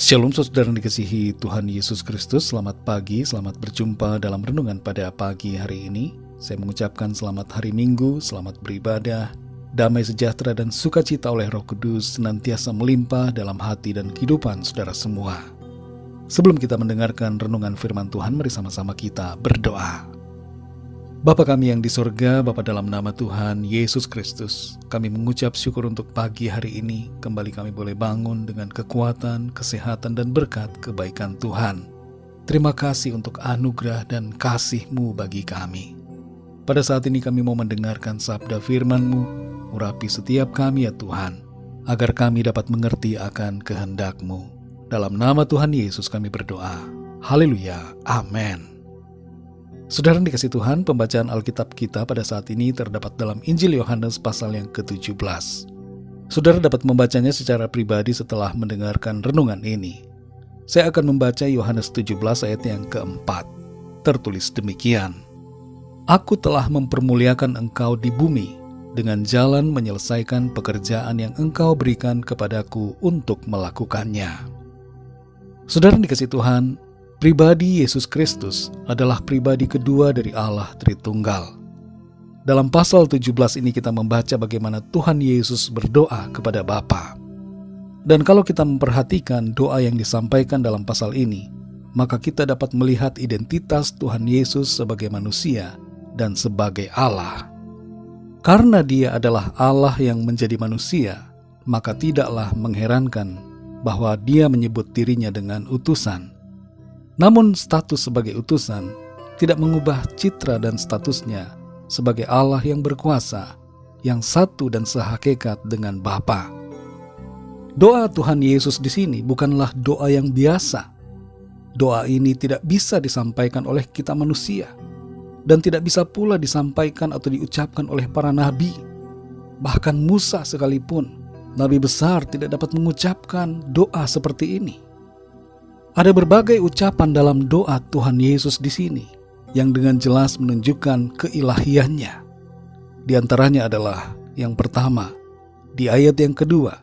Shalom saudara yang dikasihi Tuhan Yesus Kristus. Selamat pagi, selamat berjumpa dalam renungan pada pagi hari ini. Saya mengucapkan selamat hari Minggu, selamat beribadah, damai sejahtera dan sukacita oleh Roh Kudus senantiasa melimpah dalam hati dan kehidupan saudara semua. Sebelum kita mendengarkan renungan firman Tuhan, mari sama-sama kita berdoa. Bapa kami yang di surga, Bapa dalam nama Tuhan Yesus Kristus, kami mengucap syukur untuk pagi hari ini. Kembali kami boleh bangun dengan kekuatan, kesehatan, dan berkat kebaikan Tuhan. Terima kasih untuk anugerah dan kasih-Mu bagi kami. Pada saat ini kami mau mendengarkan sabda firman-Mu. Urapi setiap kami ya Tuhan, agar kami dapat mengerti akan kehendak-Mu. Dalam nama Tuhan Yesus kami berdoa. Haleluya, amin. Saudara dikasih Tuhan, pembacaan Alkitab kita pada saat ini terdapat dalam Injil Yohanes pasal yang ke-17. Saudara dapat membacanya secara pribadi setelah mendengarkan renungan ini. Saya akan membaca Yohanes 17 ayat yang keempat. Tertulis demikian. Aku telah mempermuliakan engkau di bumi dengan jalan menyelesaikan pekerjaan yang engkau berikan kepadaku untuk melakukannya. Saudara dikasih Tuhan, pribadi Yesus Kristus adalah pribadi kedua dari Allah Tritunggal. Dalam pasal 17 ini kita membaca bagaimana Tuhan Yesus berdoa kepada Bapa. Dan kalau kita memperhatikan doa yang disampaikan dalam pasal ini, maka kita dapat melihat identitas Tuhan Yesus sebagai manusia dan sebagai Allah. Karena Dia adalah Allah yang menjadi manusia, maka tidaklah mengherankan bahwa Dia menyebut dirinya dengan utusan. Namun status sebagai utusan tidak mengubah citra dan statusnya sebagai Allah yang berkuasa, yang satu dan sehakikat dengan Bapa. Doa Tuhan Yesus di sini bukanlah doa yang biasa. Doa ini tidak bisa disampaikan oleh kita manusia, dan tidak bisa pula disampaikan atau diucapkan oleh para nabi. Bahkan Musa sekalipun, nabi besar, tidak dapat mengucapkan doa seperti ini. Ada berbagai ucapan dalam doa Tuhan Yesus di sini yang dengan jelas menunjukkan keilahiannya. Di antaranya adalah yang pertama, di ayat yang kedua,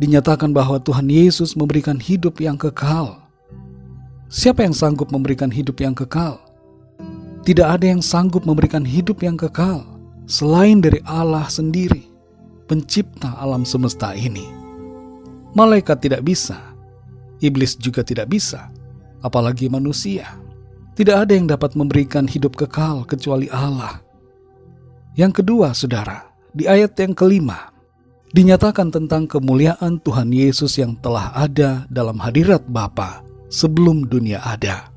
dinyatakan bahwa Tuhan Yesus memberikan hidup yang kekal. Siapa yang sanggup memberikan hidup yang kekal? Tidak ada yang sanggup memberikan hidup yang kekal selain dari Allah sendiri, pencipta alam semesta ini. Malaikat tidak bisa. Iblis juga tidak bisa, apalagi manusia. Tidak ada yang dapat memberikan hidup kekal kecuali Allah. Yang kedua, saudara, di ayat yang kelima, dinyatakan tentang kemuliaan Tuhan Yesus yang telah ada dalam hadirat Bapa sebelum dunia ada.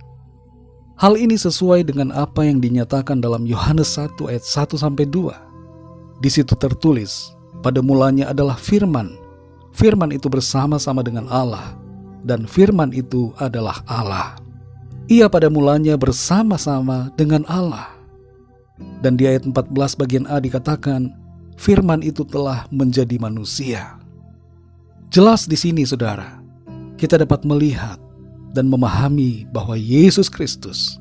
Hal ini sesuai dengan apa yang dinyatakan dalam Yohanes 1 ayat 1-2. Di situ tertulis, pada mulanya adalah Firman. Firman itu bersama-sama dengan Allah, dan Firman itu adalah Allah. Ia pada mulanya bersama-sama dengan Allah. Dan di ayat 14 bagian A dikatakan, Firman itu telah menjadi manusia. Jelas di sini saudara, kita dapat melihat dan memahami bahwa Yesus Kristus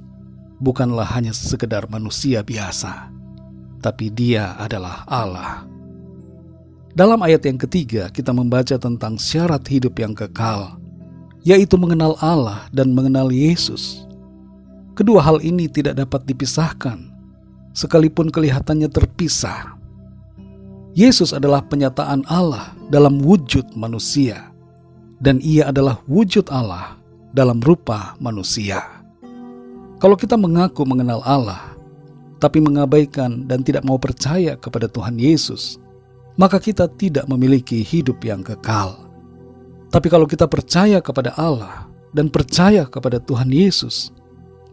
bukanlah hanya sekedar manusia biasa, tapi Dia adalah Allah. Dalam ayat yang ketiga kita membaca tentang syarat hidup yang kekal, yaitu mengenal Allah dan mengenal Yesus. Kedua hal ini tidak dapat dipisahkan, sekalipun kelihatannya terpisah. Yesus adalah penyataan Allah dalam wujud manusia, dan Ia adalah wujud Allah dalam rupa manusia. Kalau kita mengaku mengenal Allah, tapi mengabaikan dan tidak mau percaya kepada Tuhan Yesus, maka kita tidak memiliki hidup yang kekal. Tapi kalau kita percaya kepada Allah dan percaya kepada Tuhan Yesus,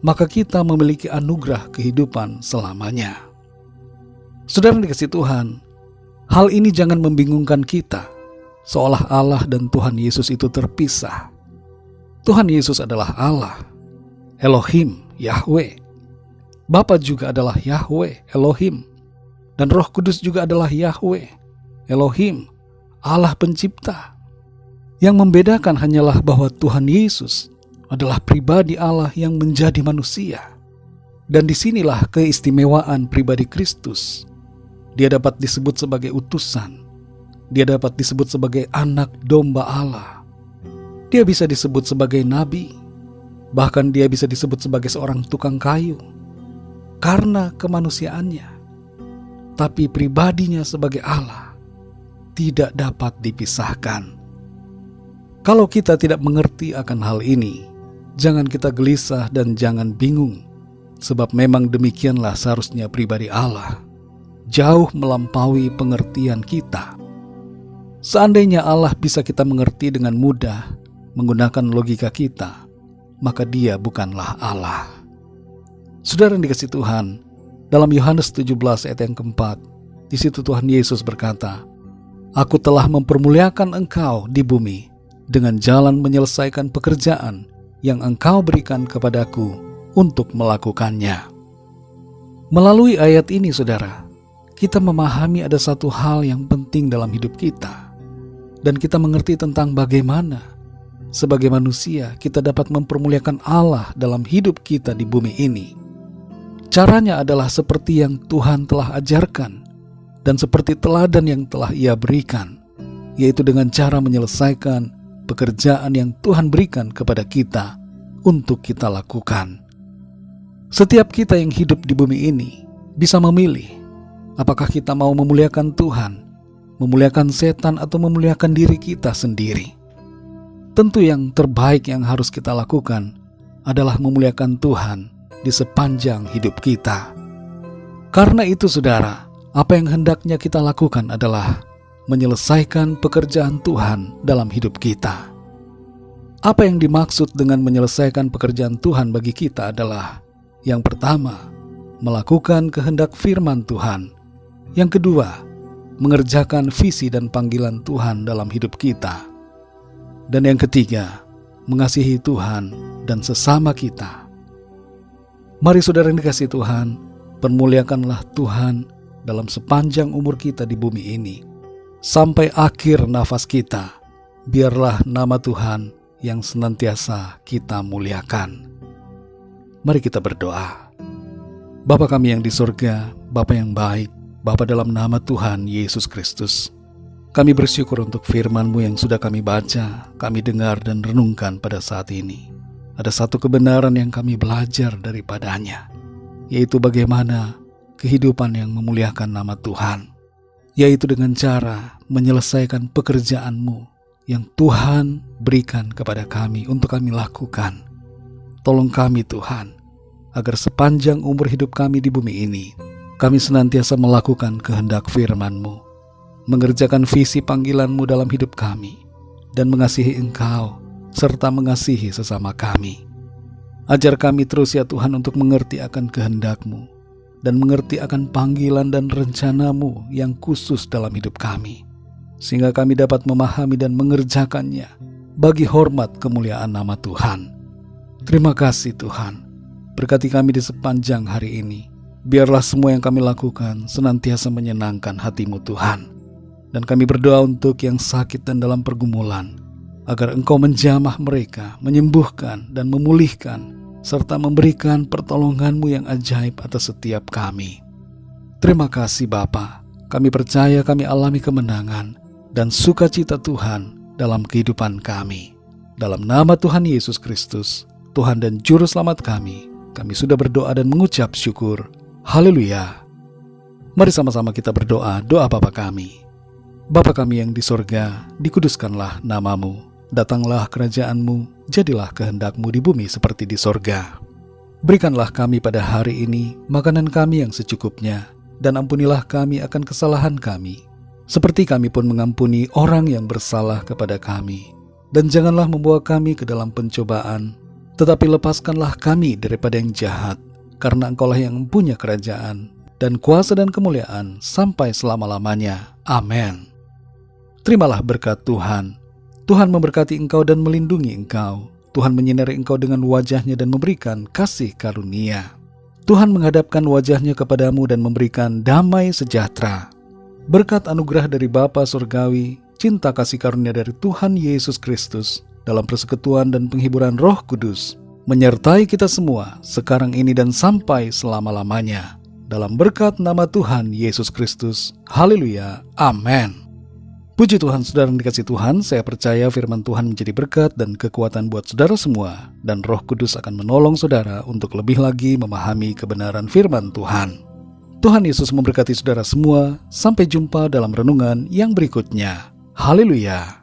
maka kita memiliki anugerah kehidupan selamanya. Saudara dikasih Tuhan, hal ini jangan membingungkan kita, seolah Allah dan Tuhan Yesus itu terpisah. Tuhan Yesus adalah Allah, Elohim, Yahweh. Bapa juga adalah Yahweh, Elohim. Dan Roh Kudus juga adalah Yahweh, Elohim, Allah pencipta. Yang membedakan hanyalah bahwa Tuhan Yesus adalah pribadi Allah yang menjadi manusia. Dan disinilah keistimewaan pribadi Kristus. Dia dapat disebut sebagai utusan. Dia dapat disebut sebagai anak domba Allah. Dia bisa disebut sebagai nabi, bahkan dia bisa disebut sebagai seorang tukang kayu karena kemanusiaannya. Tapi pribadinya sebagai Allah tidak dapat dipisahkan. Kalau kita tidak mengerti akan hal ini, jangan kita gelisah dan jangan bingung, sebab memang demikianlah seharusnya pribadi Allah, jauh melampaui pengertian kita. Seandainya Allah bisa kita mengerti dengan mudah menggunakan logika kita, maka dia bukanlah Allah. Saudara yang dikasihi Tuhan, dalam Yohanes 17 ayat yang keempat, di situ Tuhan Yesus berkata, "Aku telah mempermuliakan engkau di bumi dengan jalan menyelesaikan pekerjaan yang engkau berikan kepadaku untuk melakukannya." Melalui ayat ini, saudara, kita memahami ada satu hal yang penting dalam hidup kita, dan kita mengerti tentang bagaimana sebagai manusia kita dapat mempermuliakan Allah dalam hidup kita di bumi ini. Caranya adalah seperti yang Tuhan telah ajarkan dan seperti teladan yang telah Ia berikan, yaitu dengan cara menyelesaikan pekerjaan yang Tuhan berikan kepada kita untuk kita lakukan. Setiap kita yang hidup di bumi ini bisa memilih apakah kita mau memuliakan Tuhan, memuliakan setan, atau memuliakan diri kita sendiri. Tentu yang terbaik yang harus kita lakukan adalah memuliakan Tuhan di sepanjang hidup kita. Karena itu, saudara, apa yang hendaknya kita lakukan adalah menyelesaikan pekerjaan Tuhan dalam hidup kita. Apa yang dimaksud dengan menyelesaikan pekerjaan Tuhan bagi kita adalah, yang pertama, melakukan kehendak firman Tuhan. Yang kedua, mengerjakan visi dan panggilan Tuhan dalam hidup kita. Dan yang ketiga, mengasihi Tuhan dan sesama kita. Mari saudara yang dikasihi Tuhan, permuliakanlah Tuhan dalam sepanjang umur kita di bumi ini. Sampai akhir nafas kita, biarlah nama Tuhan yang senantiasa kita muliakan. Mari kita berdoa. Bapa kami yang di surga, Bapa yang baik, Bapa dalam nama Tuhan Yesus Kristus, kami bersyukur untuk firman-Mu yang sudah kami baca, kami dengar dan renungkan pada saat ini. Ada satu kebenaran yang kami belajar daripadanya, yaitu bagaimana kehidupan yang memuliakan nama Tuhan, yaitu dengan cara menyelesaikan pekerjaan-Mu yang Tuhan berikan kepada kami untuk kami lakukan. Tolong kami Tuhan, agar sepanjang umur hidup kami di bumi ini, kami senantiasa melakukan kehendak firman-Mu, mengerjakan visi panggilan-Mu dalam hidup kami, dan mengasihi Engkau, serta mengasihi sesama kami. Ajar kami terus ya Tuhan untuk mengerti akan kehendak-Mu, dan mengerti akan panggilan dan rencana-Mu yang khusus dalam hidup kami, sehingga kami dapat memahami dan mengerjakannya bagi hormat kemuliaan nama Tuhan. Terima kasih Tuhan, berkati kami di sepanjang hari ini. Biarlah semua yang kami lakukan senantiasa menyenangkan hati-Mu Tuhan. Dan kami berdoa untuk yang sakit dan dalam pergumulan, agar Engkau menjamah mereka, menyembuhkan dan memulihkan, serta memberikan pertolongan-Mu yang ajaib atas setiap kami. Terima kasih Bapa, kami percaya kami alami kemenangan dan sukacita Tuhan dalam kehidupan kami. Dalam nama Tuhan Yesus Kristus, Tuhan dan Juru Selamat kami sudah berdoa dan mengucap syukur. Haleluya. Mari sama-sama kita berdoa doa Bapa kami. Bapa kami yang di sorga, dikuduskanlah nama-Mu, datanglah kerajaan-Mu, jadilah kehendak-Mu di bumi seperti di sorga. Berikanlah kami pada hari ini makanan kami yang secukupnya, dan ampunilah kami akan kesalahan kami, seperti kami pun mengampuni orang yang bersalah kepada kami. Dan janganlah membawa kami ke dalam pencobaan, tetapi lepaskanlah kami daripada yang jahat, karena Engkaulah yang mempunyai kerajaan, dan kuasa dan kemuliaan sampai selama-lamanya. Amin. Terimalah berkat Tuhan. Tuhan memberkati engkau dan melindungi engkau. Tuhan menyinari engkau dengan wajah-Nya dan memberikan kasih karunia. Tuhan menghadapkan wajah-Nya kepadamu dan memberikan damai sejahtera. Berkat anugerah dari Bapa Surgawi, cinta kasih karunia dari Tuhan Yesus Kristus, dalam persekutuan dan penghiburan Roh Kudus, menyertai kita semua sekarang ini dan sampai selama-lamanya. Dalam berkat nama Tuhan Yesus Kristus. Haleluya. Amin. Puji Tuhan, saudara yang dikasihi Tuhan, saya percaya firman Tuhan menjadi berkat dan kekuatan buat saudara semua, dan Roh Kudus akan menolong saudara untuk lebih lagi memahami kebenaran firman Tuhan. Tuhan Yesus memberkati saudara semua. Sampai jumpa dalam renungan yang berikutnya. Haleluya.